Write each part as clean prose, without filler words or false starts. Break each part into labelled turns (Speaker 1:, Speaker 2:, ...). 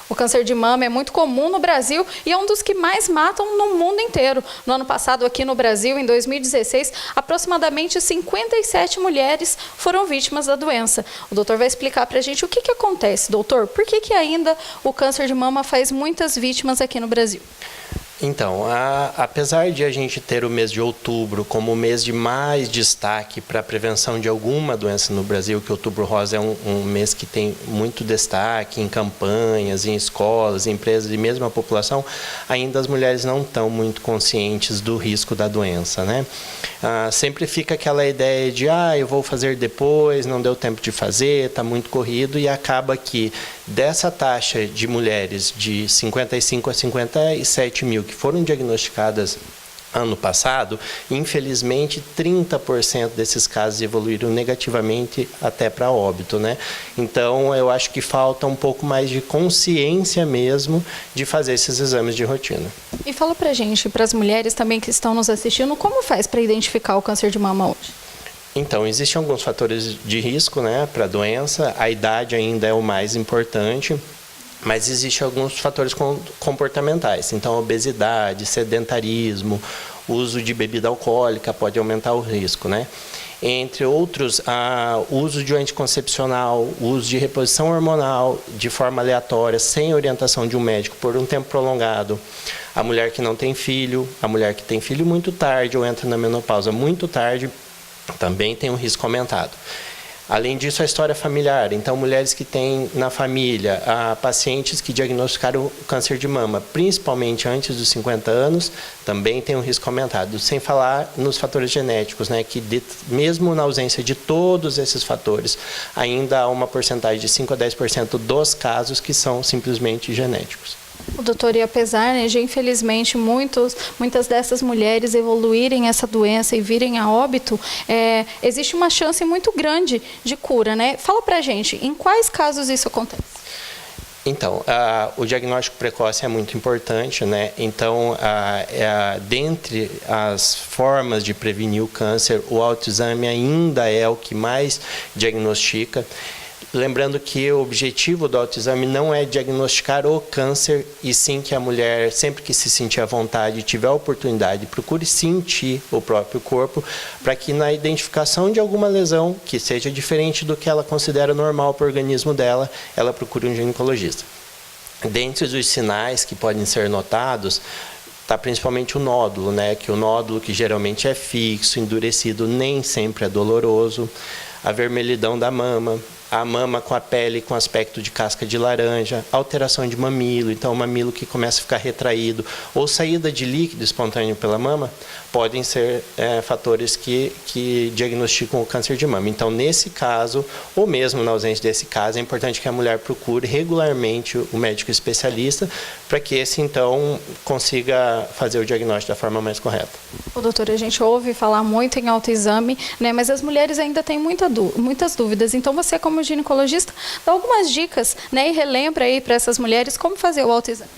Speaker 1: O câncer de mama é muito comum no Brasil e é um dos que mais matam no mundo inteiro. No ano passado, aqui no Brasil, em 2016, aproximadamente 57 mulheres foram vítimas da doença. O doutor vai explicar para a gente o que acontece. Doutor, por que ainda o câncer de mama faz muitas vítimas aqui no Brasil?
Speaker 2: Então, apesar de a gente ter o mês de outubro como o mês de mais destaque para a prevenção de alguma doença no Brasil, que o Outubro Rosa é um mês que tem muito destaque em campanhas, em escolas, em empresas e mesmo a população, ainda as mulheres não estão muito conscientes do risco da doença, né? Sempre fica aquela ideia de, eu vou fazer depois, não deu tempo de fazer, está muito corrido, e acaba que dessa taxa de mulheres de 55 a 57 mil que foram diagnosticadas ano passado, infelizmente 30% desses casos evoluíram negativamente até para óbito, né? Então, eu acho que falta um pouco mais de consciência mesmo de fazer esses exames de rotina.
Speaker 1: E fala pra gente, para as mulheres também que estão nos assistindo, como faz para identificar o câncer de mama hoje?
Speaker 2: Então, existem alguns fatores de risco, né, para a doença. A idade ainda é o mais importante, mas existem alguns fatores comportamentais. Então, obesidade, sedentarismo, uso de bebida alcoólica pode aumentar o risco, né? Entre outros, uso de anticoncepcional, uso de reposição hormonal de forma aleatória, sem orientação de um médico por um tempo prolongado. A mulher que não tem filho, a mulher que tem filho muito tarde ou entra na menopausa muito tarde, também tem um risco aumentado. Além disso, a história familiar. Então, mulheres que têm na família pacientes que diagnosticaram câncer de mama, principalmente antes dos 50 anos, também tem um risco aumentado. Sem falar nos fatores genéticos, né, que mesmo na ausência de todos esses fatores, ainda há uma porcentagem de 5 a 10% dos casos que são simplesmente genéticos.
Speaker 1: O doutor, e apesar, né, de infelizmente muitas dessas mulheres evoluírem essa doença e virem a óbito, existe uma chance muito grande de cura, né? Fala pra gente, em quais casos isso acontece?
Speaker 2: Então, o diagnóstico precoce é muito importante, né? Então, dentre as formas de prevenir o câncer, o autoexame ainda é o que mais diagnostica. Lembrando que o objetivo do autoexame não é diagnosticar o câncer, e sim que a mulher, sempre que se sentir à vontade e tiver a oportunidade, procure sentir o próprio corpo, para que na identificação de alguma lesão, que seja diferente do que ela considera normal para o organismo dela, ela procure um ginecologista. Dentre os sinais que podem ser notados, está principalmente o nódulo, né? Que o nódulo, que geralmente é fixo, endurecido, nem sempre é doloroso. A vermelhidão da mama, a mama com a pele com aspecto de casca de laranja, alteração de mamilo, então o mamilo que começa a ficar retraído, ou saída de líquido espontâneo pela mama, podem ser fatores que diagnosticam o câncer de mama. Então, nesse caso, ou mesmo na ausência desse caso, é importante que a mulher procure regularmente o médico especialista, para que esse, então, consiga fazer o diagnóstico da forma mais correta.
Speaker 1: O doutor, a gente ouve falar muito em autoexame, né, mas as mulheres ainda têm muitas dúvidas. Então, você, como ginecologista, dá algumas dicas, né, e relembra aí para essas mulheres como fazer o autoexame.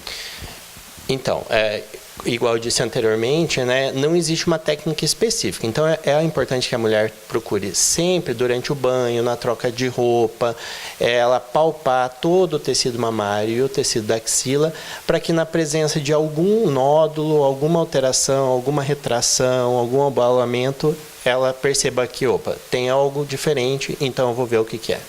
Speaker 2: Então, igual eu disse anteriormente, né, não existe uma técnica específica. Então, é importante que a mulher procure sempre, durante o banho, na troca de roupa, ela palpar todo o tecido mamário e o tecido da axila, para que na presença de algum nódulo, alguma alteração, alguma retração, algum abalamento, ela perceba que, opa, tem algo diferente, então eu vou ver o que é.